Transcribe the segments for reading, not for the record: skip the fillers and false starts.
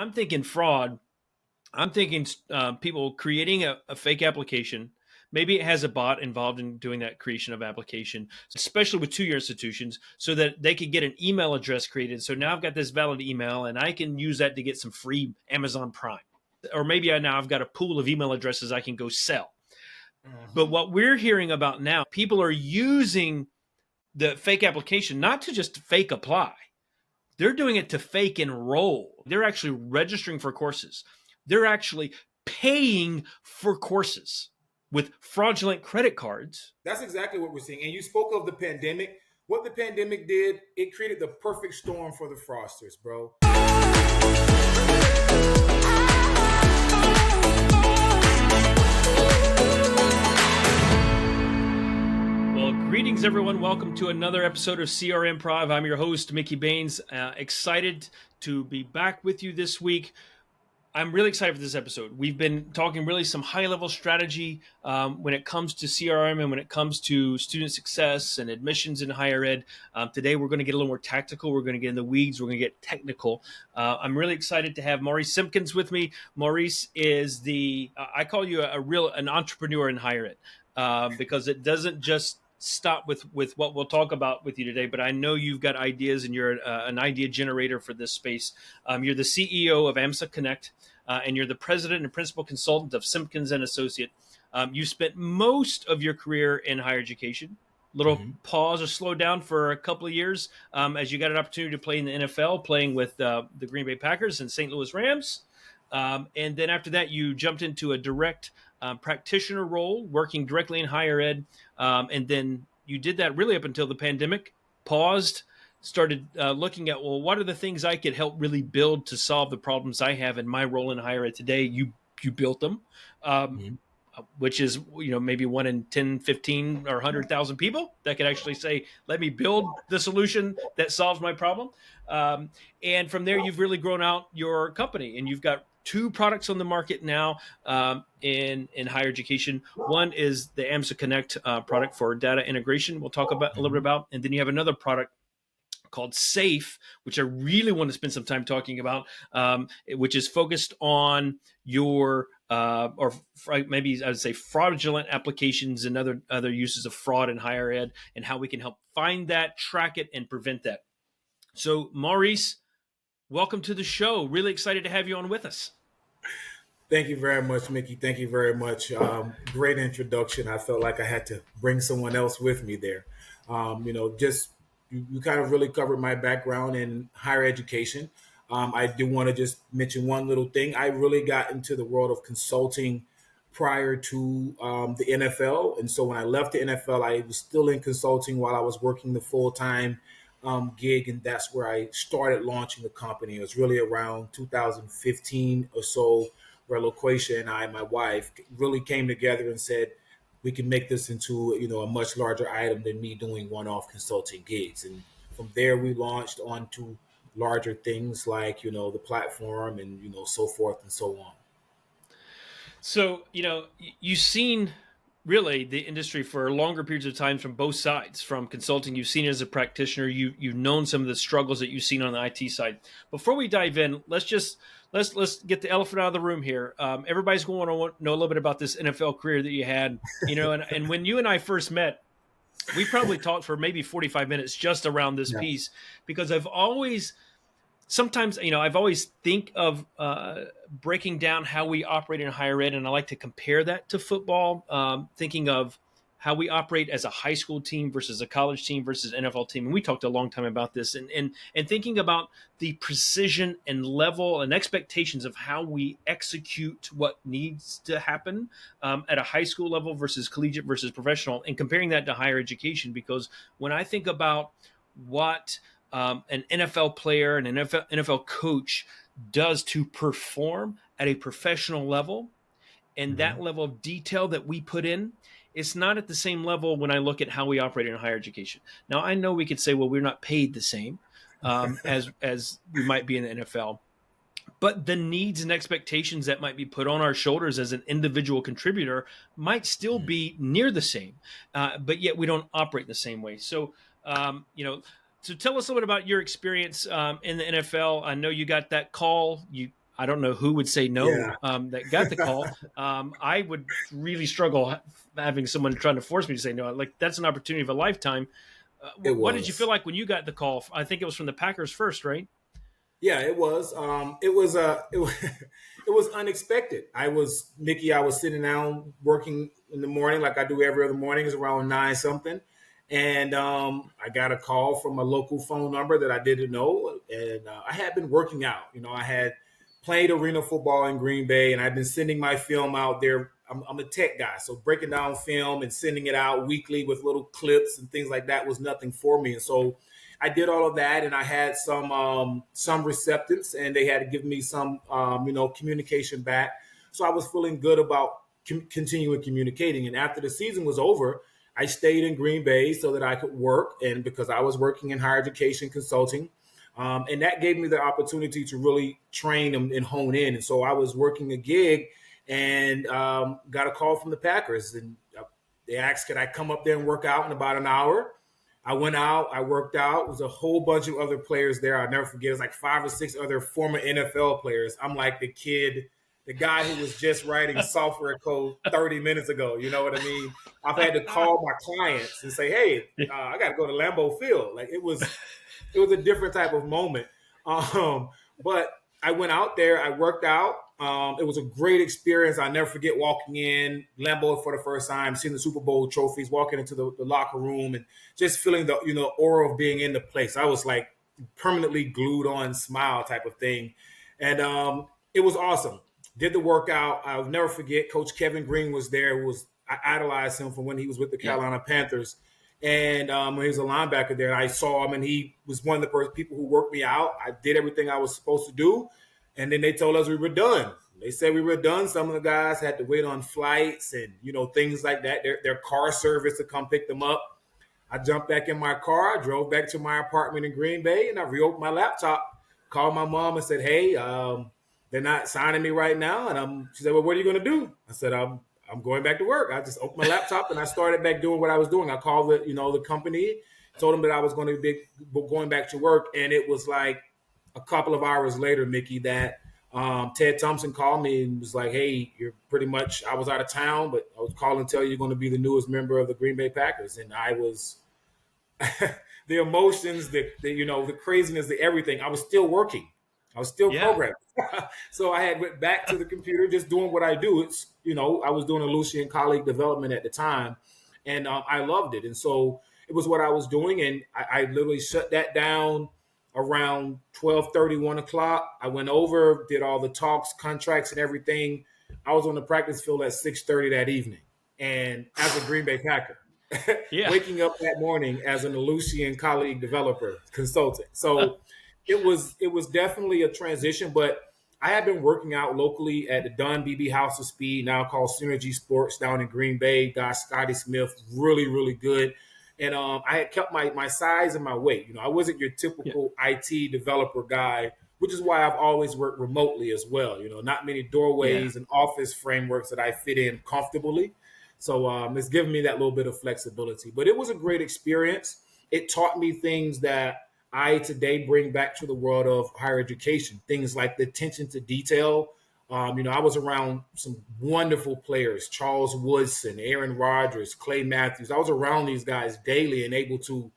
I'm thinking fraud, I'm thinking people creating a fake application. Maybe it has a bot involved in doing that creation of application, especially with two-year institutions, so that they could get an email address created. So now I've got this valid email, and I can use that to get some free Amazon Prime. Or maybe now I've got a pool of email addresses I can go sell. But what we're hearing about now, people are using the fake application not to just fake apply. They're doing it to fake enroll. They're actually registering for courses. They're actually paying for courses with fraudulent credit cards. That's exactly what we're seeing. And you spoke of the pandemic. What the pandemic did, it created the perfect storm for the fraudsters, bro. Greetings, everyone. Welcome to another episode of CRMprov. I'm your host, Mickey Baines. Excited to be back with you this week. I'm really excited for this episode. We've been talking really some high-level strategy when it comes to CRM and when it comes to student success and admissions in higher ed. Today, we're going to get a little more tactical. We're going to get in the weeds. We're going to get technical. I'm really excited to have Maurice Simpkins with me. Maurice is I call you an entrepreneur in higher ed because it doesn't just stop with what we'll talk about with you today, but I know you've got ideas and you're an idea generator for this space. You're the CEO of AMSA Connect, and you're the president and principal consultant of Simpkins and Associate. You spent most of your career in higher education. Little pause or slow down for a couple of years as you got an opportunity to play in the NFL, playing with the Green Bay Packers and St. Louis Rams. And then after that, you jumped into a direct practitioner role, working directly in higher ed. And then you did that really up until the pandemic, paused, started looking at, well, what are the things I could help really build to solve the problems I have in my role in higher ed today? You built them, which is, maybe 1 in 10, 15, or 100,000 people that could actually say, let me build the solution that solves my problem. And from there, you've really grown out your company, and you've got 2 products on the market now in higher education. One is the AMSA Connect product for data integration. We'll talk about a little bit about, and then you have another product called SAFE, which I really want to spend some time talking about, which is focused on your or maybe I would say fraudulent applications and other uses of fraud in higher ed, and how we can help find that, track it, and prevent that. So, Maurice, welcome to the show. Really excited to have you on with us. Thank you very much, Mickey. Thank you very much. Great introduction. I felt like I had to bring someone else with me there. You kind of really covered my background in higher education. I do want to just mention one little thing. I really got into the world of consulting prior to the NFL. And so when I left the NFL, I was still in consulting while I was working the full-time gig. And that's where I started launching the company. It was really around 2015 or so, where LaQuisha and I, my wife, really came together and said, we can make this into, a much larger item than me doing one-off consulting gigs. And from there, we launched on to larger things like, the platform and, so forth and so on. So, you've seen really the industry for longer periods of time from both sides. From consulting, you've seen it as a practitioner. You've known some of the struggles that you've seen on the IT side. Before we dive in, let's get the elephant out of the room here. Everybody's going to want to know a little bit about this NFL career that you had. And when you and I first met, we probably talked for maybe 45 minutes just around this piece, because I've always think of breaking down how we operate in higher ed, and I like to compare that to football, thinking of how we operate as a high school team versus a college team versus NFL team. And we talked a long time about this, and thinking about the precision and level and expectations of how we execute what needs to happen at a high school level versus collegiate versus professional, and comparing that to higher education. Because when I think about what an NFL player and an NFL coach does to perform at a professional level, and that level of detail that we put in, it's not at the same level when I look at how we operate in higher education. Now, I know we could say, well, we're not paid the same as we might be in the NFL, but the needs and expectations that might be put on our shoulders as an individual contributor might still be near the same, but yet we don't operate in the same way. So, So tell us a little bit about your experience in the NFL. I know you got that call. I don't know who would say no Yeah, that got the call. I would really struggle having someone trying to force me to say no. Like that's an opportunity of a lifetime. it What did you feel was. like when you got the call? I think it was from the Packers first, right? Yeah, it was. It was unexpected. I was Mickey. I was sitting down working in the morning, like I do every other morning. It's around 9 something, and I got a call from a local phone number that I didn't know, and I had been working out. I had played arena football in Green Bay, and I've been sending my film out there. I'm a tech guy, so breaking down film and sending it out weekly with little clips and things like that was nothing for me, and so I did all of that, and I had some receptance, and they had to give me some communication back. So I was feeling good about continuing communicating. And after the season was over, I stayed in Green Bay so that I could work, and because I was working in higher education consulting, and that gave me the opportunity to really train and hone in. And so I was working a gig, and got a call from the Packers, and they asked, could I come up there and work out in about an hour? I went out, I worked out. There was a whole bunch of other players there. I'll never forget. It was like 5 or 6 other former NFL players. I'm like the kid, the guy who was just writing software code 30 minutes ago. You know what I mean? I've had to call my clients and say, hey, I got to go to Lambeau Field. Like it was a different type of moment. But I went out there, I worked out. It was a great experience. I'll never forget walking in Lambeau for the first time, seeing the Super Bowl trophies, walking into the locker room, and just feeling the aura of being in the place. I was like permanently glued on smile type of thing, and it was awesome. Did the workout. I'll never forget. Coach Kevin Green was there. I idolized him from when he was with the Yeah. Carolina Panthers. And when he was a linebacker there, I saw him, and he was one of the first people who worked me out. I did everything I was supposed to do, and then they told us we were done. They said we were done. Some of the guys had to wait on flights and things like that. Their car service to come pick them up. I jumped back in my car, I drove back to my apartment in Green Bay, and I reopened my laptop, called my mom, and said, "Hey, they're not signing me right now." And she said, "Well, what are you going to do?" I said, I'm going back to work. I just opened my laptop and I started back doing what I was doing. I called the company, told them that I was going to be going back to work, and it was like a couple of hours later, Mickey, that Ted Thompson called me and was like, "Hey, you're pretty much." I was out of town, but I was calling to tell you you're going to be the newest member of the Green Bay Packers, and I was the emotions, the craziness, the everything. I was still working. I was still Yeah. programming. So I had went back to the computer, just doing what I do. I was doing a Lucian colleague development at the time, and I loved it. And so it was what I was doing, and I literally shut that down around 12:30, 1 o'clock. I went over, did all the talks, contracts, and everything. I was on the practice field at 6:30 that evening, and as a Green Bay Packer. Yeah. Waking up that morning as an Aleutian colleague developer consultant. So it was definitely a transition, but I had been working out locally at the Dunn BB House of Speed, now called Synergy Sports, down in Green Bay. Guy Scotty Smith, really, really good. And I had kept my size and my weight. I wasn't your Yeah. typical IT developer guy, which is why I've always worked remotely as well. Not many Yeah. doorways and office frameworks that I fit in comfortably. So it's given me that little bit of flexibility. But it was a great experience. It taught me things that I today bring back to the world of higher education. Things like the attention to detail. I was around some wonderful players: Charles Woodson, Aaron Rodgers, Clay Matthews. I was around these guys daily and able to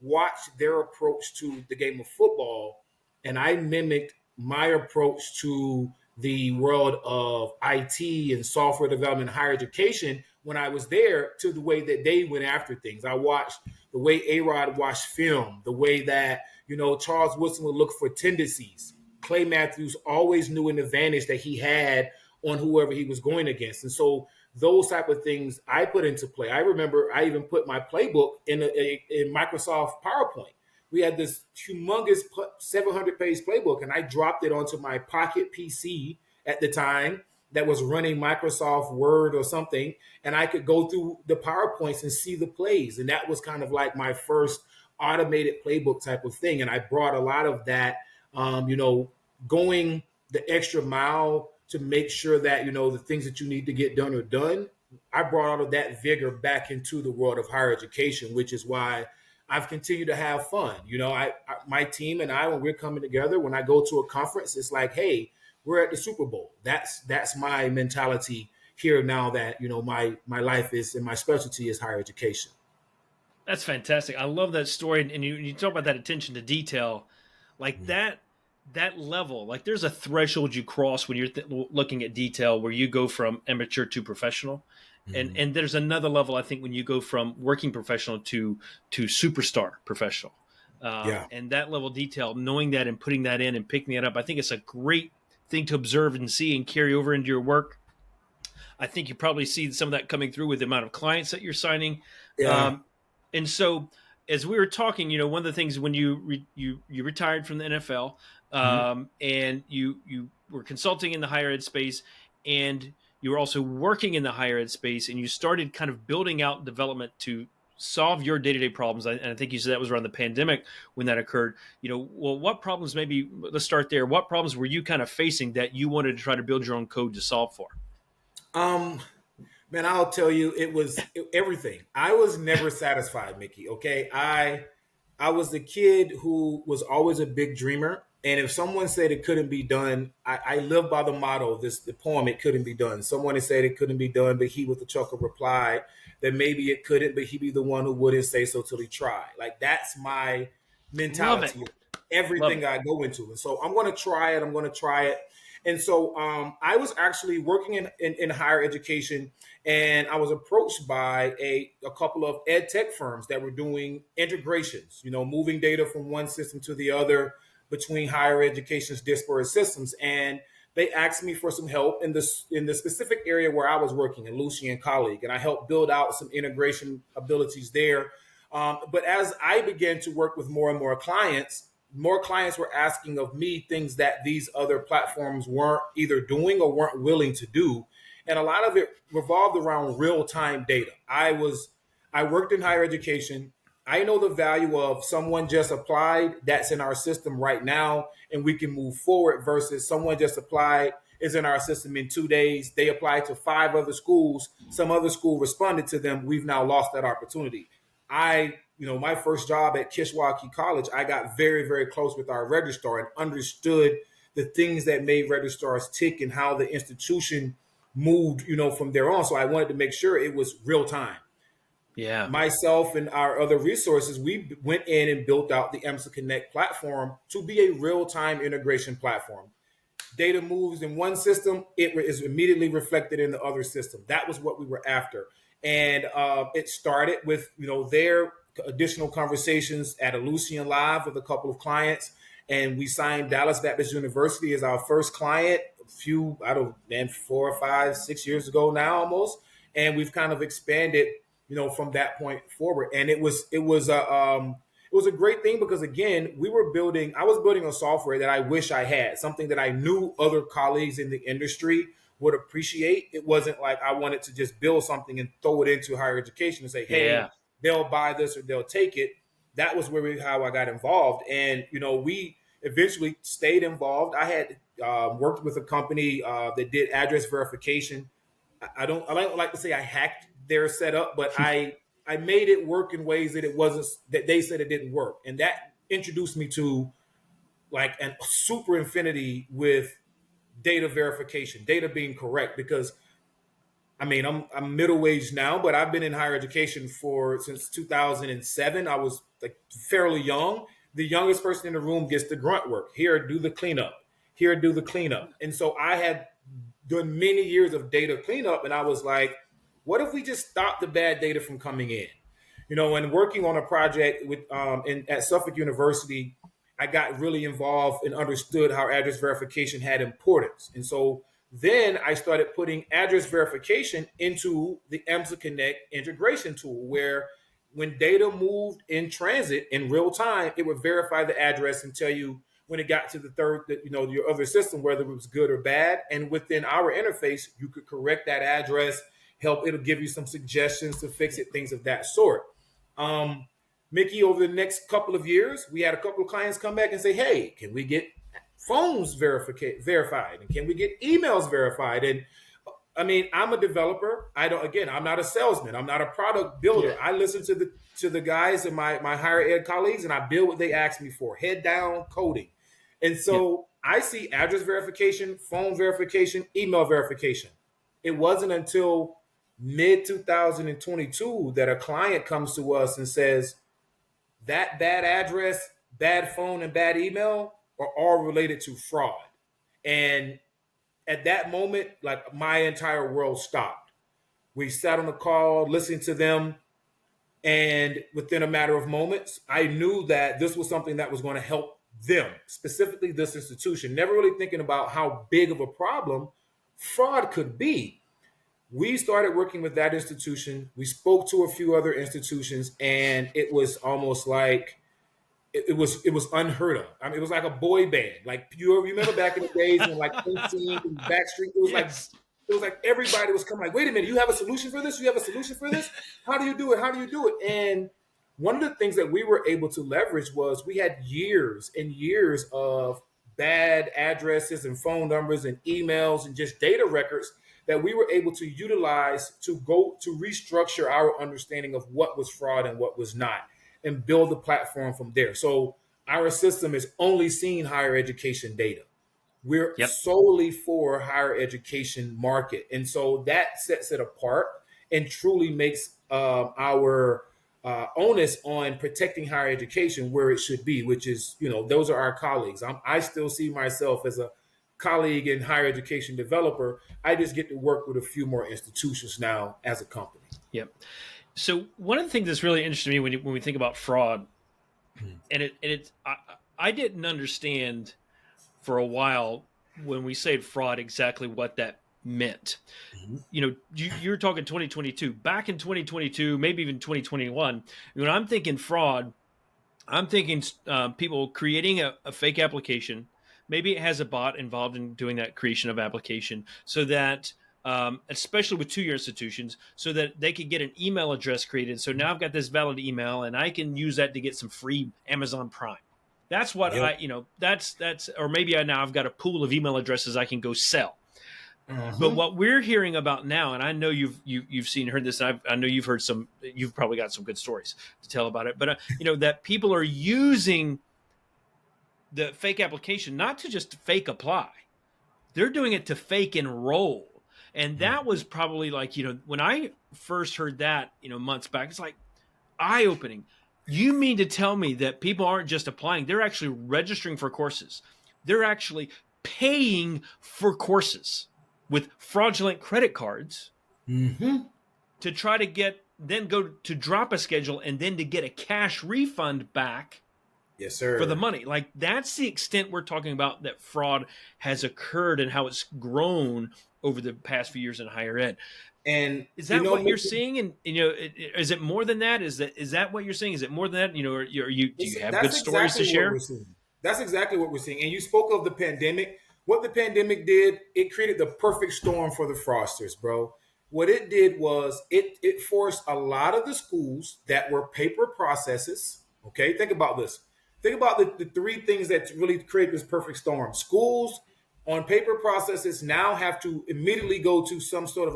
watch their approach to the game of football, and I mimicked my approach to the world of IT and software development and higher education when I was there, to the way that they went after things. I watched the way A-Rod watched film, the way that, Charles Woodson would look for tendencies. Clay Matthews always knew an advantage that he had on whoever he was going against. And so those type of things I put into play. I remember I even put my playbook in Microsoft PowerPoint. We had this humongous 700-page playbook, and I dropped it onto my pocket PC at the time that was running Microsoft Word or something, and I could go through the PowerPoints and see the plays. And that was kind of like my first automated playbook type of thing. And I brought a lot of that, going the extra mile to make sure that, the things that you need to get done are done. I brought all of that vigor back into the world of higher education, which is why I've continued to have fun. My team and I, when we're coming together, when I go to a conference, it's like, hey, we're at the Super Bowl. That's my mentality here now that my life is and my specialty is higher education. That's fantastic. I love that story. And you talk about that attention to detail, like that level. Like there's a threshold you cross when you're looking at detail where you go from amateur to professional, and Mm-hmm. and there's another level I think when you go from working professional to superstar professional, Yeah. and that level of detail, knowing that and putting that in and picking that up. I think it's a great thing to observe and see and carry over into your work. I think you probably see some of that coming through with the amount of clients that you're signing. Yeah. Um, and so, as we were talking, one of the things when you retired from the NFL, Mm-hmm. and you were consulting in the higher ed space, and you were also working in the higher ed space, and you started kind of building out development to solve your day-to-day problems. And I think you said that was around the pandemic when that occurred. Well, what problems, maybe let's start there. What problems were you kind of facing that you wanted to try to build your own code to solve for? Um, Man, I'll tell you, it was everything. I was never satisfied, Mickey. Okay, I was the kid who was always a big dreamer, and if someone said it couldn't be done, I live by the motto, the poem, "It couldn't be done." Someone had said it couldn't be done, but he with a chuckle replied that maybe it couldn't, but he'd be the one who wouldn't say so till he tried. Like that's my Love it. mentality. Love Everything it. I go into, and so I'm going to try it. I'm going to try it. And so I was actually working in higher education, and I was approached by a couple of ed tech firms that were doing integrations, moving data from one system to the other between higher education's disparate systems. And they asked me for some help in the specific area where I was working in Lucy and colleague, and I helped build out some integration abilities there. But as I began to work with more clients were asking of me things that these other platforms weren't either doing or weren't willing to do. And a lot of it revolved around real time data. I worked in higher education. I know the value of someone just applied that's in our system right now and we can move forward versus someone just applied is in our system in 2 days. They applied to 5 other schools. Some other school responded to them. We've now lost that opportunity. My first job at Kishwaukee College, I got very, very close with our registrar and understood the things that made registrars tick and how the institution moved, from there on. So I wanted to make sure it was real time. Yeah. Myself and our other resources, we went in and built out the AMSA Connect platform to be a real time integration platform. Data moves in one system, it is immediately reflected in the other system. That was what we were after. And it started with, their additional conversations at a Lucian Live with a couple of clients. And we signed Dallas Baptist University as our first client I don't know, 4 or 5, 6 years ago now almost. And we've kind of expanded, from that point forward. And it was a great thing because again, I was building a software that I wish I had, something that I knew other colleagues in the industry would appreciate. It wasn't like I wanted to just build something and throw it into higher education and say, hey, Yeah. they'll buy this or they'll take it. That was how I got involved. And, we eventually stayed involved. I had worked with a company that did address verification. I don't like to say I hacked their setup, but I made it work in ways that it wasn't that they said it didn't work, and that introduced me to like a super infinity with data verification, data being correct. Because I mean, I'm middle aged now, but I've been in higher education since 2007. I was like fairly young. The youngest person in the room gets the grunt work. Here, do the cleanup. Here, do the cleanup. And so I had done many years of data cleanup, and I was like, what if we just stop the bad data from coming in? And working on a project at Suffolk University, I got really involved and understood how address verification had importance. And so then I started putting address verification into the AMSA Connect integration tool, where when data moved in transit in real time, it would verify the address and tell you when it got to the third, your other system, whether it was good or bad. And within our interface, you could correct that address, it'll give you some suggestions to fix it, things of that sort. Um, Mickey, over the next couple of years, we had a couple of clients come back and say, hey, can we get phones verified? And can we get emails verified? And I mean, I'm a developer. I'm not a salesman. I'm not a product builder. Yeah. I listen to the guys and my higher ed colleagues, and I build what they ask me for, head down coding. And Yeah. so I see address verification, phone verification, email verification. It wasn't until mid 2022 that a client comes to us and says that bad address, bad phone, and bad email are all related to fraud. And at that moment, like my entire world stopped. We sat on the call, listening to them, and within a matter of moments, I knew that this was something that was going to help them, specifically this institution, never really thinking about how big of a problem fraud could be. We started working with that institution. We spoke to a few other institutions, and it was almost like it was unheard of. I mean, it was like a boy band. Like you remember back in the days when like NSYNC and Backstreet, Yes. it was like everybody was coming like, wait a minute, you have a solution for this? You have a solution for this? How do you do it? How do you do it? And one of the things that we were able to leverage was we had years and years of bad addresses and phone numbers and emails and just data records that we were able to utilize to go to restructure our understanding of what was fraud and what was not and build the platform from there. So our system is only seeing higher education data. We're Yep. solely for higher education market, and so that sets it apart and truly makes our onus on protecting higher education where it should be, which is, those are our colleagues. I still see myself as a colleague in higher education developer. I just get to work with a few more institutions now as a company. Yep. So one of the things that's really interesting to me when we think about fraud, I didn't understand for a while when we say fraud exactly what that meant. Mm-hmm. You're talking 2022. Back in 2022, maybe even 2021, when I'm thinking fraud, I'm thinking people creating a fake application. Maybe it has a bot involved in doing that creation of application, so that especially with two-year institutions, so that they could get an email address created. So now I've got this valid email, and I can use that to get some free Amazon Prime. That's what Yep. or maybe now I've got a pool of email addresses I can go sell. Mm-hmm. But what we're hearing about now, and I know you've seen heard this, and I know you've heard some. You've probably got some good stories to tell about it. But that people are using the fake application not to just fake apply; they're doing it to fake enroll. And that was probably like when I first heard that months back, it's like eye opening. You mean to tell me that people aren't just applying; they're actually registering for courses. They're actually paying for courses with fraudulent credit cards Mm-hmm. to try to then go to drop a schedule and then to get a cash refund back Yes, sir. for the money. Like that's the extent we're talking about that fraud has occurred and how it's grown over the past few years in higher ed. And Is that what you're seeing? And is it more than that? Is that what you're seeing? Is it more than that? Do you have good stories to share? That's exactly what we're seeing. And you spoke of the pandemic. What the pandemic did, it created the perfect storm for the fraudsters, bro. What it did was it forced a lot of the schools that were paper processes. Okay, think about this. Think about the three things that really create this perfect storm. Schools on paper processes now have to immediately go to some sort of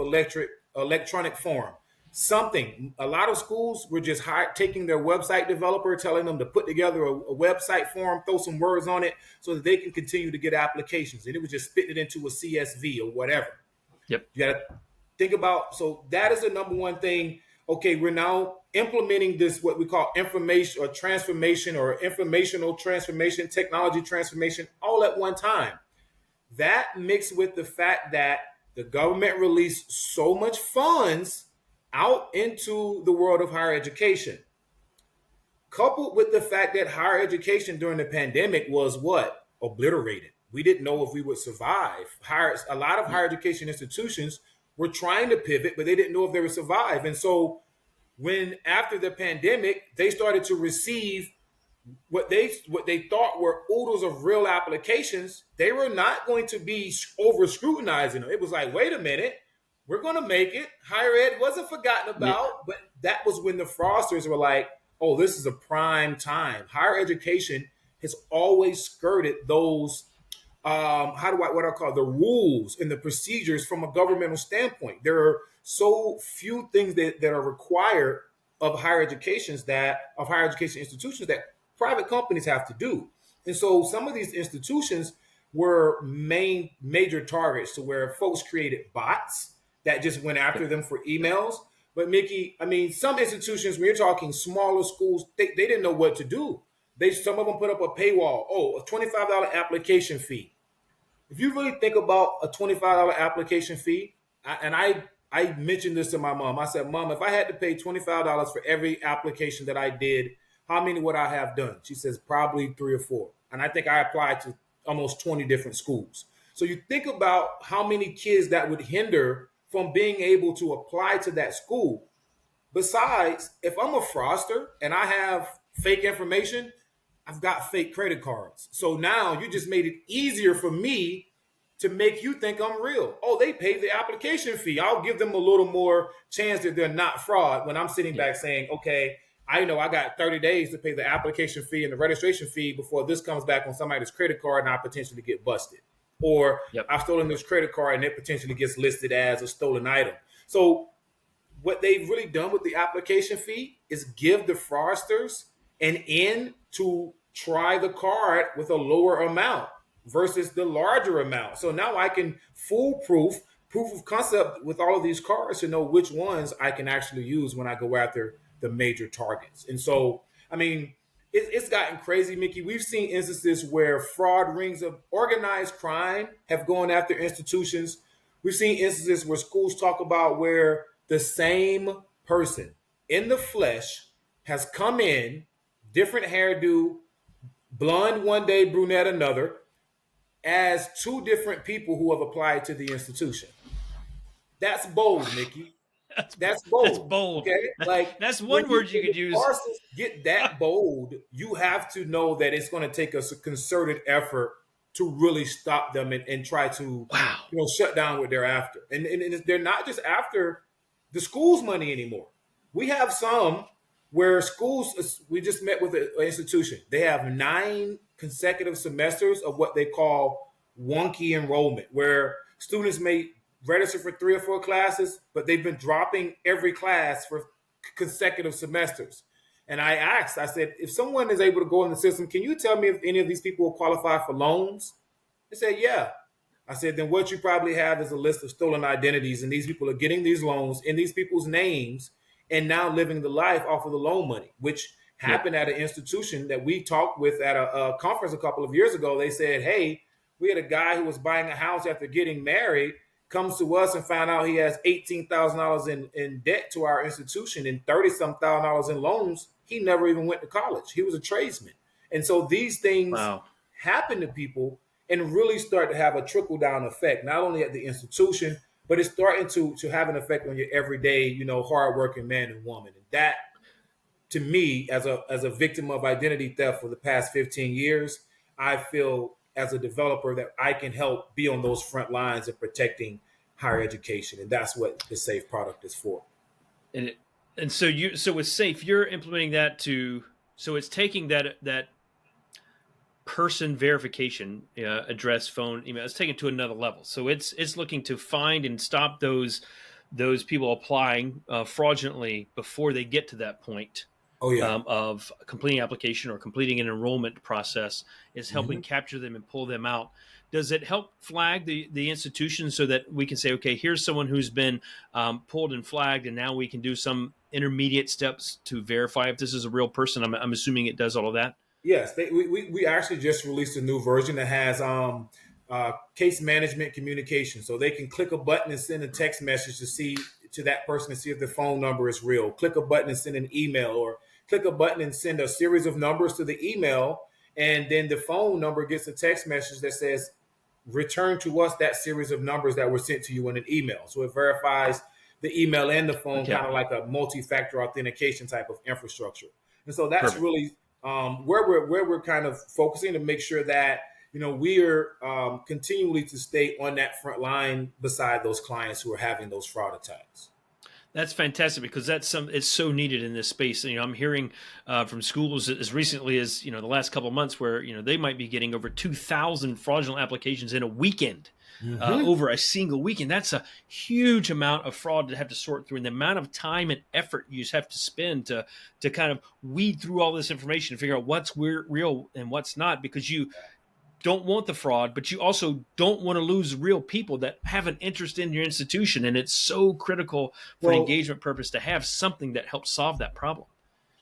electronic form. Something. A lot of schools were just taking their website developer, telling them to put together a website form, throw some words on it, so that they can continue to get applications. And it was just spitting it into a CSV or whatever. Yep. You got to think about. So that is the number one thing. Okay, we're now implementing this what we call information or transformation or informational transformation, technology transformation, all at one time. That mixed with the fact that the government released so much funds out into the world of higher education, coupled with the fact that higher education during the pandemic was what? Obliterated. We didn't know if we would survive. A lot of higher education institutions were trying to pivot, but they didn't know if they would survive. And so when after the pandemic, they started to receive what they thought were oodles of real applications, they were not going to be over scrutinizing them. It was like, wait a minute, we're going to make it. Higher ed wasn't forgotten about, but that was when the fraudsters were like, oh, this is a prime time. Higher education has always skirted those what I call the rules and the procedures from a governmental standpoint. There are so few things that are required of higher education institutions that private companies have to do. And so some of these institutions, were major targets to where folks created bots that just went after Yep. them for emails. But Mickey, I mean, some institutions, when you're talking smaller schools, they didn't know what to do. Some of them put up a paywall. Oh, a $25 application fee. If you really think about a $25 application fee, I mentioned this to my mom. I said, Mom, if I had to pay $25 for every application that I did, how many would I have done? She says, probably 3 or 4. And I think I applied to almost 20 different schools. So you think about how many kids that would hinder from being able to apply to that school. Besides, if I'm a fraudster and I have fake information, I've got fake credit cards. So now you just made it easier for me to make you think I'm real. Oh, they paid the application fee. I'll give them a little more chance that they're not fraud when I'm sitting Yeah. back saying, okay, I know I got 30 days to pay the application fee and the registration fee before this comes back on somebody's credit card and I potentially get busted. Or Yep. I've stolen this credit card and it potentially gets listed as a stolen item. So what they've really done with the application fee is give the fraudsters an in to try the card with a lower amount versus the larger amount. So now I can foolproof proof of concept with all of these cards to know which ones I can actually use when I go after the major targets. And so, I mean, it's gotten crazy, Mickey. We've seen instances where fraud rings of organized crime have gone after institutions. We've seen instances where schools talk about where the same person in the flesh has come in, different hairdo, blonde one day, brunette another, as two different people who have applied to the institution. That's bold, Mickey. That's That's that's bold. bold. Okay, like That's one word you when could the use. parsons get that bold, you have to know that it's going to take a concerted effort to really stop them and try to, Wow. shut down what they're after. And they're not just after the school's money anymore. We have some where schools. We just met with an institution. They have 9 consecutive semesters of what they call wonky enrollment, where students may register for 3 or 4 classes, but they've been dropping every class for consecutive semesters. And I said, if someone is able to go in the system, can you tell me if any of these people will qualify for loans? They said, yeah. I said, then what you probably have is a list of stolen identities, and these people are getting these loans in these people's names and now living the life off of the loan money, which Yep. happened at an institution that we talked with at a conference a couple of years ago. They said, hey, we had a guy who was buying a house after getting married, comes to us and found out he has $18,000 in debt to our institution and 30 some thousand dollars in loans. He never even went to college. He was a tradesman. And so these things Wow. happen to people and really start to have a trickle down effect, not only at the institution, but it's starting to have an effect on your everyday, hardworking man and woman. And that, to me, as a victim of identity theft for the past 15 years, I feel as a developer that I can help be on those front lines of protecting higher education. And that's what the SAFE product is for. And so with Safe, you're implementing that so it's taking that person verification, address, phone, email. It's taken to another level. So it's looking to find and stop those people applying fraudulently before they get to that point. Oh, yeah. Of completing application or completing an enrollment process, is helping Mm-hmm. capture them and pull them out. Does it help flag the institution so that we can say, okay, here's someone who's been pulled and flagged, and now we can do some intermediate steps to verify if this is a real person? I'm assuming it does all of that. Yes, we actually just released a new version that has case management communication, so they can click a button and send a text message to that person to see if the phone number is real. Click a button and send an email, or click a button and send a series of numbers to the email, and then the phone number gets a text message that says, "Return to us that series of numbers that were sent to you in an email." So it verifies the email and the phone, Okay, kind of like a multi-factor authentication type of infrastructure. And so that's perfect. really where we're kind of focusing to make sure that we're continually to stay on that front line beside those clients who are having those fraud attacks. That's fantastic, because it's so needed in this space. I'm hearing from schools as recently as the last couple of months where they might be getting over 2,000 fraudulent applications in a weekend, Mm-hmm. over a single weekend. That's a huge amount of fraud to have to sort through, and the amount of time and effort you just have to spend to kind of weed through all this information and figure out what's real and what's not, because don't want the fraud, but you also don't want to lose real people that have an interest in your institution. And it's so critical for an Well, engagement purpose to have something that helps solve that problem.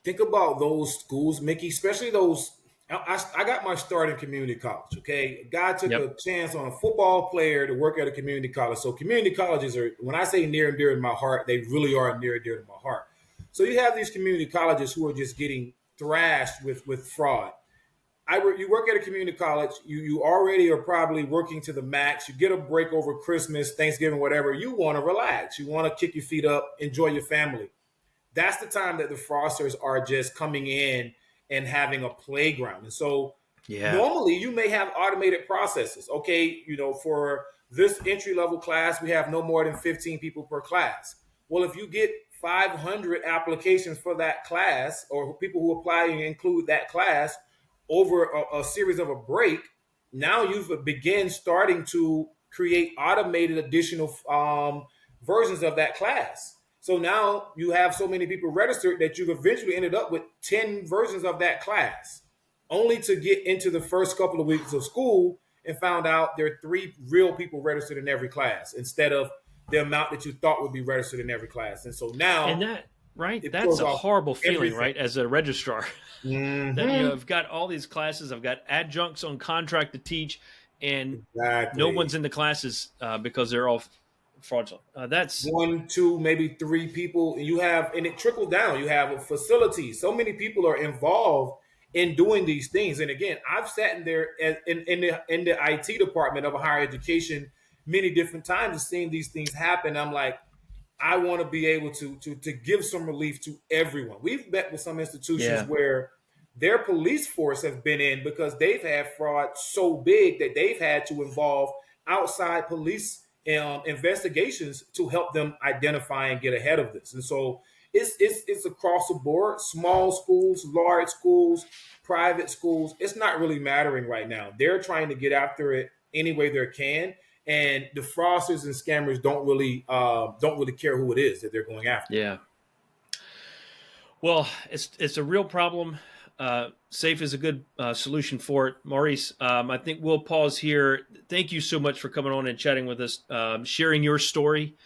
think about those schools, Mickey, especially those. I got my start in community college. Okay, a guy took Yep. a chance on a football player to work at a community college. So community colleges are, when I say near and dear to my heart, they really are near and dear to my heart. So you have these community colleges who are just getting thrashed with fraud. You work at a community college. You already are probably working to the max. You get a break over Christmas, Thanksgiving, whatever. You want to relax. You want to kick your feet up, enjoy your family. That's the time that the fraudsters are just coming in and having a playground. And so Yeah. normally you may have automated processes. Okay, for this entry level class, we have no more than 15 people per class. Well, if you get 500 applications for that class, or people who apply and include that class over a series of a break, now you've begun starting to create automated additional versions of that class. So now you have so many people registered that you've eventually ended up with 10 versions of that class, only to get into the first couple of weeks of school and found out there are 3 real people registered in every class instead of the amount that you thought would be registered in every class. And so And now that, right, it that's throws a off horrible feeling, everything. right? As a registrar, that Mm-hmm. I've got all these classes, I've got adjuncts on contract to teach, and no Exactly. one's in the classes because they're all fraudulent. That's 1, 2, maybe 3 people. And it trickled down. You have a facility. So many people are involved in doing these things. And again, I've sat in there in the IT department of a higher education many different times and seen these things happen. I'm like, I want to be able to give some relief to everyone. We've met with some institutions yeah, where their police force has been in because they've had fraud so big that they've had to involve outside police investigations to help them identify and get ahead of this. And so it's across the board: small schools, large schools, private schools. It's not really mattering right now. They're trying to get after it any way they can, and the fraudsters and scammers don't really care who it is that they're going after. yeah. Well, it's a real problem. Safe is a good solution for it, Maurice. I think we'll pause here. Thank you so much for coming on and chatting with us, sharing your story,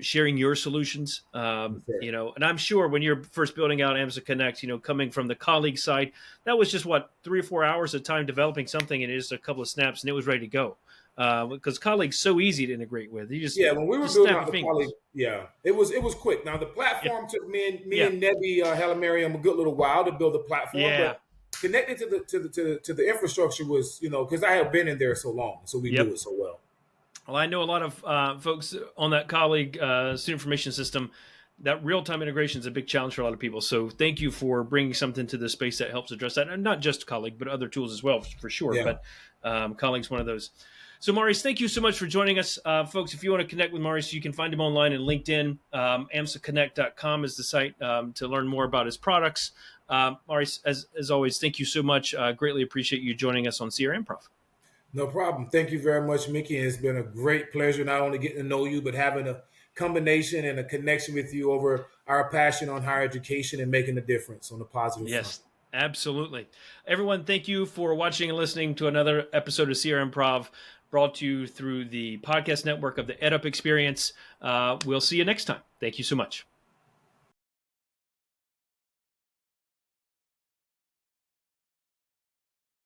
sharing your solutions. Okay. And I'm sure when you're first building out AMSA Connect, coming from the colleague side, that was just what 3 or 4 hours of time developing something, and just a couple of snaps, and it was ready to go. Because colleagues so easy to integrate with. You Yeah, when we were just building snap out your the poly, fingers. yeah, it was quick. Now the Yeah, platform took me yeah, and Nebby Halimariam a good little while to build the platform, yeah. but connected to the infrastructure was, because I have been in there so long, so we knew Yep. it so well. Well, I know a lot of folks on that colleague student information system. That real-time integration is a big challenge for a lot of people. So thank you for bringing something to the space that helps address that, and not just colleague, but other tools as well, for sure. Yeah. But colleague's one of those. So Maurice, thank you so much for joining us, folks. If you want to connect with Maurice, you can find him online and LinkedIn. AMSAconnect.com is the site to learn more about his products. Maurice, as always, thank you so much. Greatly appreciate you joining us on CRMprov. No problem. Thank you very much, Mickey. It's been a great pleasure not only getting to know you, but having a combination and a connection with you over our passion on higher education and making a difference on the positive front. Yes, absolutely. Everyone, thank you for watching and listening to another episode of CRMprov, brought to you through the podcast network of the EdUp Experience. We'll see you next time. Thank you so much.